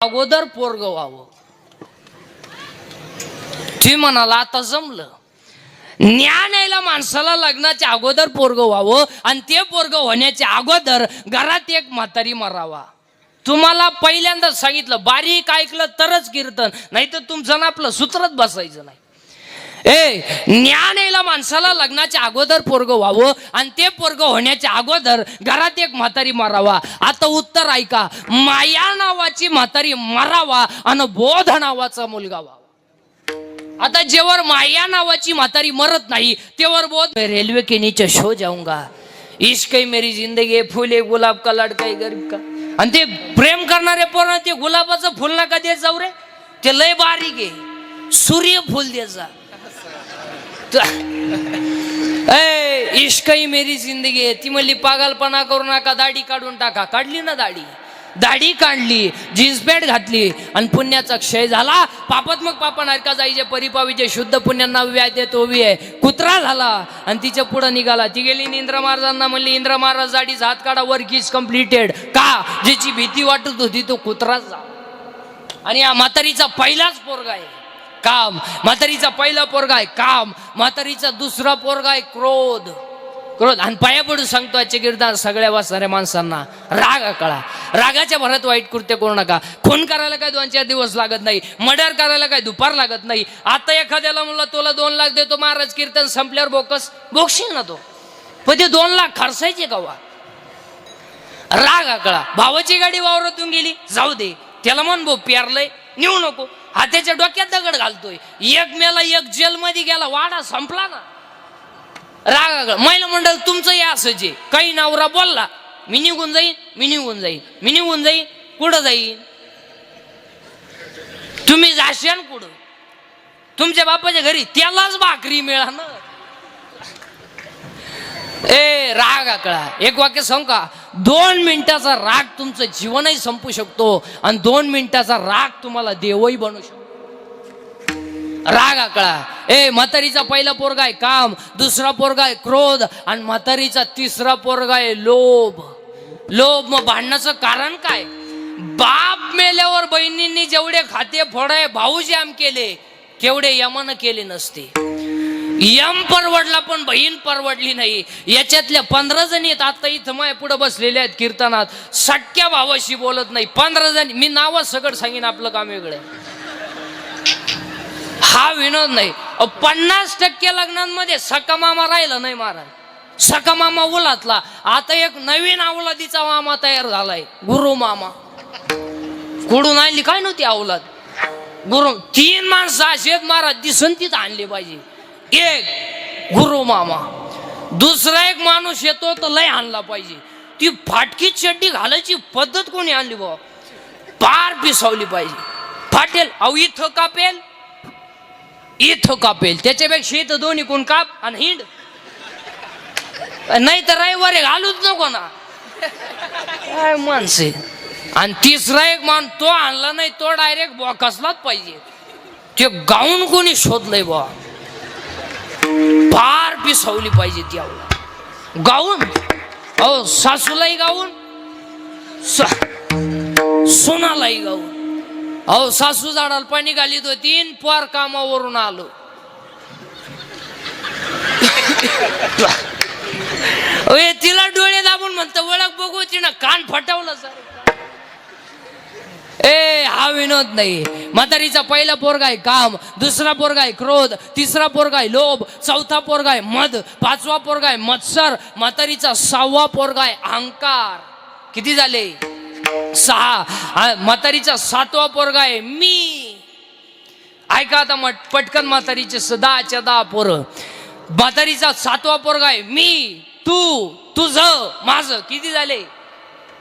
अगोदर पोरग व्हावं. ती म्हणाला आता जमलं. ज्ञान यायला माणसाला लग्नाच्या अगोदर पोरग व्हावं आणि ते पोरग होण्याच्या अगोदर घरात एक म्हातारी मरावा. तुम्हाला पहिल्यांदा सांगितलं, बारीक ऐकलं तरच कीर्तन, नाही तर तुमचं आपलं सूत्रच बसायचं नाही. ज्ञान यायला माणसाला लग्नाच्या अगोदर पोरग व्हावं आणि ते पोरग होण्याच्या अगोदर घरात एक म्हातारी मरावा. आता उत्तर ऐका, माया नावाची म्हातारी मरावा आणि बोध नावाचा मुलगा व्हावा. आता जेवर माया नावाची म्हातारी मरत नाही तेवर बोध. रेल्वे के नीचे शो जाऊंगा, इश्क मेरी जिंदगी, फुले गुलाब का लडका गरीब का. आणि ते प्रेम करणारे पोरं ते गुलाबाचं फुल नका देत जाऊ रे, ते लय बारीक आहे, सूर्य फुल द्यायचा. इश्क मेरी जिंदगी आहे. ती म्हणली पागलपणा करू नका, दाढी काढून टाका. काढली ना दाढी काढली, जीन्स पॅन्ट घातली आणि पुण्याचा क्षय झाला. पापात्मक पापा नारका जायचे परिपावीचे, शुद्ध पुण्यांना व्याय तो बी आहे. कुत्रा झाला आणि तिच्या पुढे निघाला. ती गेली इंद्र महाराजांना म्हणली, इंद्र महाराज दाढीचा हात काढा, वर्क इज कम्प्लिटेड. का? ज्याची भीती वाटत होती तो कुत्राच झाला. आणि या म्हातारीचा पहिलाच पोरगा आहे काम. म्हातारीचा पहिला पोरगा आहे काम. म्हातारीचा दुसरा पोरगा आहे क्रोध. आणि पाया पडून सांगतो आजच्या कीर्तन सगळ्या वाचणाऱ्या माणसांना, राग कळा. रागाच्या भरात वाईट कृत्य करू नका. खून करायला काय 2-4 दिवस लागत नाही, मर्डर करायला काय दुपार लागत नाही. आता एखाद्याला म्हणलं तुला 2 लाख देतो, महाराज कीर्तन संपल्यावर बोकशील ना तो, पण ते 2 लाख खर्चायचे कवा? राग कळा. भावाची गाडी वावरातून गेली, जाऊ दे, त्याला म्हण भाऊ प्यारलंय, नेऊ नको. हाताच्या डोक्यात दगड घालतोय, एक मेला एक जेलमध्ये गेला, वाडा संपला ना. राग. महिला मंडळ तुमचं या असंच आहे. काही नवरा बोलला, मी निघून जाईन, कुठं जाईन? तुम्ही जाशान कुठं? तुमच्या बापाच्या घरी त्यालाच भाकरी मिळा ना. राग कळा. एक वाक्य सांगू का? 2 मिनिटाचा राग तुमचं जीवनही संपू शकतो आणि 2 मिनिटाचा राग तुम्हाला देवही बनवू शकतो. राग कळा. म्हातारीचा पहिला पोरगा आहे काम, दुसरा पोरगा आहे क्रोध आणि म्हातारीचा तिसरा पोरगा आहे लोभ. मग भांडणाचं कारण काय? बाप मेल्यावर बहिणींनी जेवढे खाते फोडाय भाऊ जाम केले तेवढे यमानं केले नसते. यम परवडला पण बहीण परवडली नाही. याच्यातल्या 15 जणी आहेत आता इथं माय पुढे बसलेल्या आहेत कीर्तनात, सख्या भावाशी बोलत नाही. 15 जणी, मी नाव सगळं सांगेन, आपलं काम वेगळं आहे. हा विनोद नाही. 50% लग्नांमध्ये सका मामा राहिला नाही महाराज. सका मामा उलातला. आता एक नवीन अवलादीचा मामा तयार झालाय, गुरु मामा. कुठून आणली काय नव्हती अवलाद? गुरु. 3 माणसं असेत महाराज, दिसन तिथं आणले पाहिजे. एक गुरु मामा, दुसरा एक माणूस येतो तर लय आणला पाहिजे. ती फाटकी चड्डी घालायची पद्धत कोणी आणली बाबा, पार पिसावली पाहिजे. फाटेल अहो, इथं कापेल त्याच्यापेक्षा इथं दोन्ही कोण काप आणि हिंड, नाही तर रविवारी घालूच नको ना. काय माणसे. आणि तिसरा एक मान तो आणला नाही, तो डायरेक्ट बॉकसलाच पाहिजे. ते गाऊन कोणी शोधलंय बा, फार पिसावली पाहिजे ती गाऊन. अहो, सासूलाही गाऊन, सोनालाही गाऊन. अहो, सासू झाडाला पाणी घालीत होती, पोर कामावरून आलो. तिला डोळे दाबून म्हणतं ओळख बघू, तिनं कान फटवलं सर. हा विनोद नाही. म्हातारीचा पहिला पोरगा आहे काम, दुसरा पोरगा आहे क्रोध, तिसरा पोरगा आहे लोभ, चौथा पोरगा आहे मद, 5वा पोरगा आहे मत्सर, म्हातारीचा 6वा पोरगा आहे अहंकार. किती झाले? 6. म्हातारीचा 7वा पोरगा आहे मी. ऐका आता पटकन, म्हातारीचे 10 पोरं. म्हातारीचा 7वा पोरगा आहे मी, तू, तुझं, माझं. किती झाले?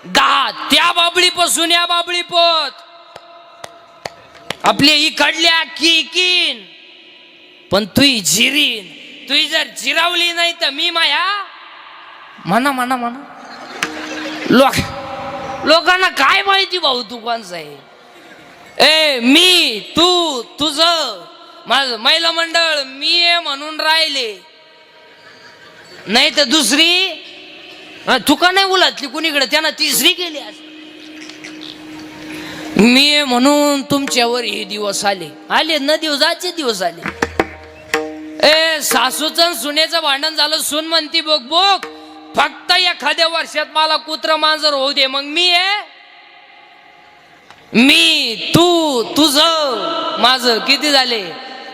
10. त्या बाबळीपासून या बाबळीपत आपली इकडल्या किन, पण तू जिरीन. तू जर जिरावली नाही तर मी माया म्हणा. लोकांना काय माहिती भाऊ तू कोणचा आहे? मी, तू, तुझं, माझं. महिला मंडळ मी आहे म्हणून राहिले, नाही तर दुसरी. तुका नाही उलटली कुणीकडे, त्यानं तिसरी केली. मी आहे म्हणून तुमच्यावर हे दिवस आले आले न दिवसाचे दिवस आले. ए सासूचं सुनेचं भांडण झालं, सून म्हणती बघ बघ फक्त एखाद्या वर्षात मला कुत्र मांजर होऊ दे, मग मी आहे मी तू तुझं माझं किती झाले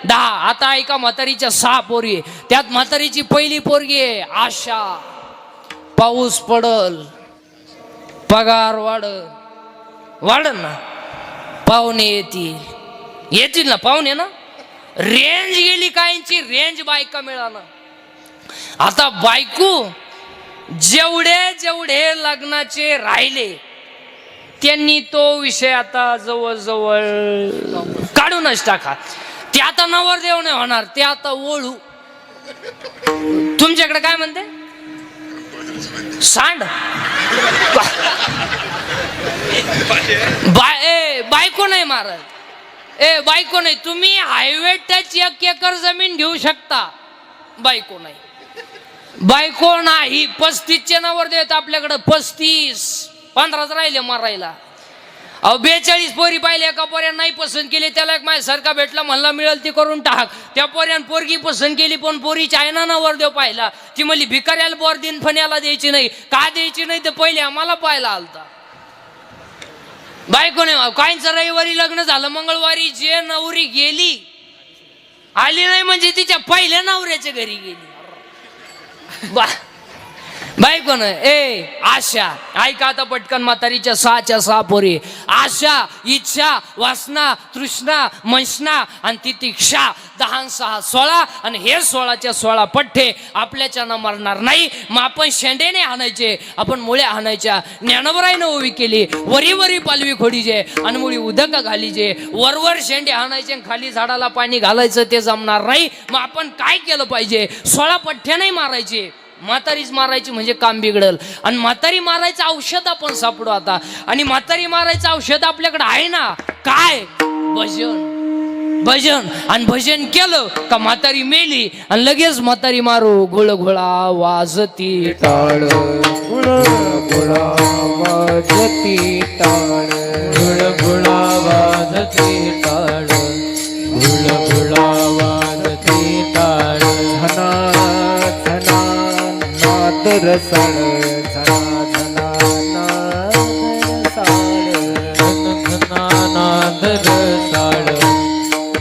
10. आता ऐका म्हातारीच्या 6 पोरी, त्यात म्हातारीची पहिली पोरगी आहे आशा. पाऊस पडल, पगार वाढल ना, पाहुणे येतील ना पाहुणे ना. रेंज गेली काहींची, रेंज बायका मिळालं. आता बायको जेवढे लग्नाचे राहिले त्यांनी तो विषय आता जवळजवळ काढूनच टाका. ते आता नवरदेव नाही होणार, ते आता ओळू. तुमच्याकडे काय म्हणते सांड. बायको नाही मारत. बायको नाही. तुम्ही हायवे टच 1 एकर जमीन घेऊ शकता, बायको नाही. बायको नाही. 35चे नवरदेव आहेत आपल्याकडे, 35-15 राहिले मारायला. 42 पोरी पाहिले, एका पोऱ्यानं नाही पसंत केली, त्याला एक माझ्यासारखा भेटला, म्हणला मिळेल ती करून टाक. त्या पोऱ्यानं पोरगी पसंत केली, पण पोरीच्या आईना नवरदेव पाहिला. ती म्हणली भिकाऱ्याला बोर दिन फण्याला द्यायची नाही. का द्यायची नाही? तर पहिले आम्हाला पाहायला आलता. बायको नाही. काहींचं रविवारी लग्न झालं, मंगळवारी जे नवरी गेली आली नाही म्हणजे तिच्या पहिल्या नवऱ्याच्या घरी गेली. बायको नाही. आशा ऐका आता पटकन म्हातारीच्या 6च्या 6 पोरी. आशा, इच्छा, वासना, तृष्णा, मंशना आणि तितिक्षा. 10 6 16 आणि हे 16च्या 16 पठ्ठे आपल्याच्यानं मरणार नाही. मग आपण शेंडेने हाणायचे, आपण मुळ्या हाणायच्या. ज्ञानोबराईनं उभी केली, वरी पालवी खोडीचे आणि मुळी उदक घालीचे. वर शेंडे हाणायचे आणि खाली झाडाला पाणी घालायचं, ते जमणार नाही. मग आपण काय केलं पाहिजे? 16 पठ्ठे नाही मारायचे, म्हातारीच मारायची म्हणजे काम बिघडल. आणि म्हातारी मारायचं औषध आपण सापडू आता. आणि म्हातारी मारायचं औषध आपल्याकडे आहे ना. काय? भजन. आणि भजन केलं का म्हातारी मेली आणि लगेच म्हातारी मारू. गुळगुळा वाजती टाळ, गुळगुळा वाजती टाळ, गुळगुळा वाजती टाळ, गुळगुळा वाजती टाळ. रसाळ झना झना नाद रसाळ,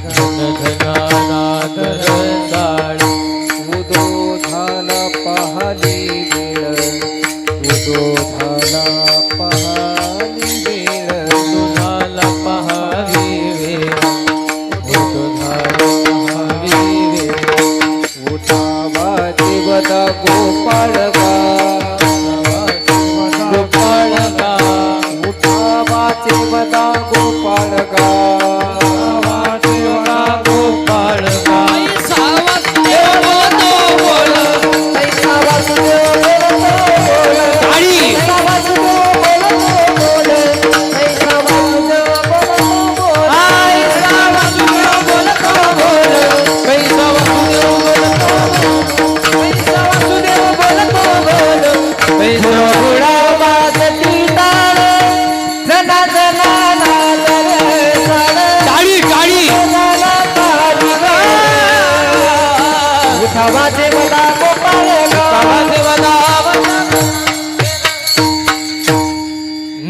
धन धना नाद रसाळ. उदो झाला पाहली वेळ, उदो झाला पाहली वेळ, उदो झाला पाहली वेळ, उदो झाला पाहली वेळ. उठावा देवता गोपाळ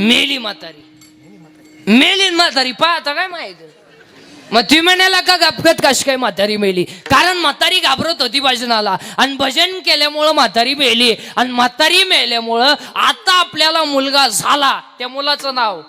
मेली म्हातारी. पाहता काय माहिती. मग ती म्हणाला का गपगत कशी काय म्हातारी मेली? कारण म्हातारी घाबरत होती भजनाला आणि भजन केल्यामुळं म्हातारी मेली. आणि म्हातारी मेल्यामुळं आता आपल्याला मुलगा झाला, त्या मुलाचं नाव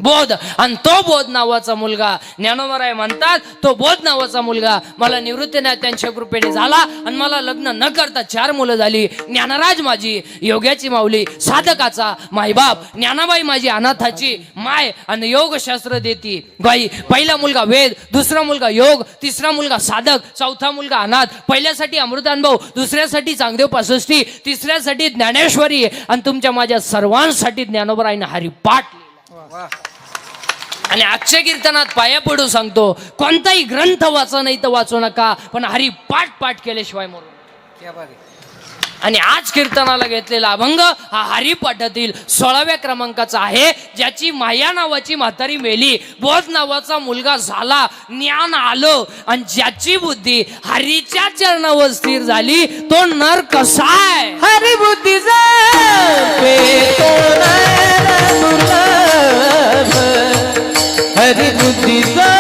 बोध. आणि तो बोध नावाचा मुलगा, ज्ञानोबराय म्हणतात तो बोध नावाचा मुलगा मला निवृत्तीनाथ त्यांच्या कृपेने झाला. आणि मला लग्न न करता 4 मुलं झाली. ज्ञानराज माझी योग्याची माऊली, साधकाचा मायबाप, ज्ञानाबाई माझी अनाथाची माय आणि योगशास्त्र देती गाई. पहिला मुलगा वेद, दुसरा मुलगा योग, तिसरा मुलगा साधक, चौथा मुलगा अनाथ. पहिल्यासाठी अमृतानुभव, दुसऱ्यासाठी चांगदेव पासष्टी, तिसऱ्यासाठी ज्ञानेश्वरी आणि तुमच्या माझ्या सर्वांसाठी ज्ञानोबरायनं हरिपाठ. आणि आजच्या कीर्तनात पाया पडू सांगतो, कोणताही ग्रंथ वाचा नाही तर वाचू नका, पण हरिपाठ पाठ केल्याशिवाय मरू. आणि आज कीर्तनाला घेतलेला अभंग हा हरिपाठातील 16व्या क्रमांकाचा आहे. ज्याची माया नावाची म्हातारी मेली, बोध नावाचा मुलगा झाला, ज्ञान आलं आणि ज्याची बुद्धी हरीच्या चरणावर स्थिर झाली तो नर कसा आहे. हरी बुद्धीचा हरी बुद्धीचा